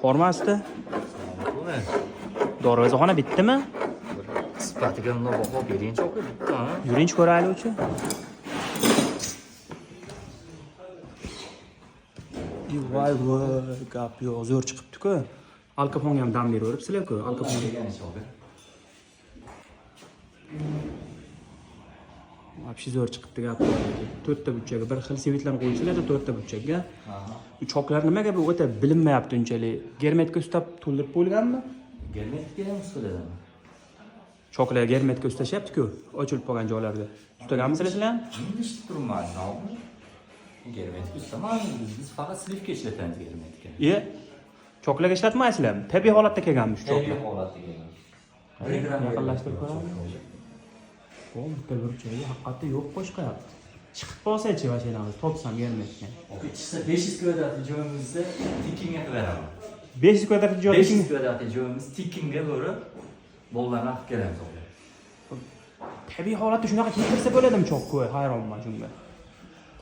Hormasdi. Buni Dorixona bitdimi? sifatiga bunday baho bering cho'qi bitta. Yurinch ko'raylik-chi. Voy, gap yo'q, zo'r chiqibdi-ku. Al Capone'ga ham dam beraveribsizlar-ku. Al Capone Вообще zo'r chiqibdi gap. 4 ta burchaga bir xil svetlarni qo'yishlar-da 4 ta burchaga. Bu choklar nimaga bu o'ta bilinmayapti unchalik. Germetka ustab to'ldirib bo'lganmi? Germetika ham ustiladami? Choklar germetka ustashyapti-ku, ochilib qolgan joylarda. Ustaganmisizlar sizlar? Nima ish turman, navmi? Germetika ustaman, biz faqat slivka ishlatamiz germetika. Choklarga ishlatmaysizlarmi? Tabiiy holatda kelganmi shu choklar? Tabiiy holatda kelgan. Yaqinlashtirib ko'ramiz. O, bitta burchaga haqiqatda yo'q qo'shqayapti. Chiqib qolsa-chi mashinamiz topsam germetka. Chiqsa 500 kvadratli joyimizda tikkinga qilib beraman. 500 kvadratli joy 500 kvadratli joyimiz tikkinga bo'lib bolalarni olib kelamiz. Tabiiy holatda shunaqa keltirsa bo'ladimi chokku? Hayronman shunga.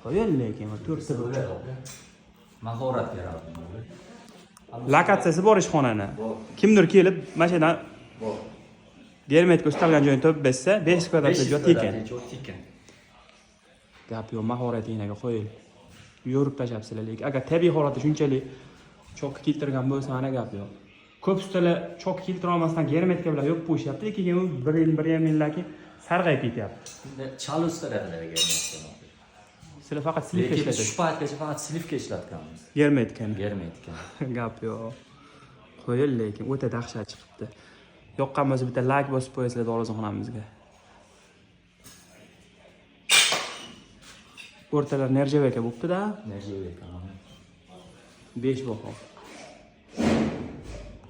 Qo'ying lekin 4 ta bo'ladi. Mahorat kerak. Lokatsiyasi bor ishxonani. Kimdir kelib mashina germetka ustalgan joyini topib bersa 5 kvadratli joy tekin. Gap yo'q, mahoratingizga qo'ying. Yo'rib tashlabsizlar lekin agar tabiiy holatda shunchalik chok keltirgan bo'lsa ana gap yo'q. Ko'p ustalar chok keltira olmasdan germetka bilan yo'q qo'yishyapti, lekin u 1 yillarki sarg'ayib ketyapti. Chala ustalarga germetka. Sizlar faqat slivka ishlatasiz. Shu paytgacha faqat slivka ishlatganmiz. Germetkani. Germetka. Gap yo'q. Qo'ying lekin o'ta dahshat chiqibdi. Yoqqan bo'lsa bitta like bosib qo'yasizlar dorixonamizga. O'rtalar nerjaveka bo'libdi-da. Nerjaveka. 5 baho.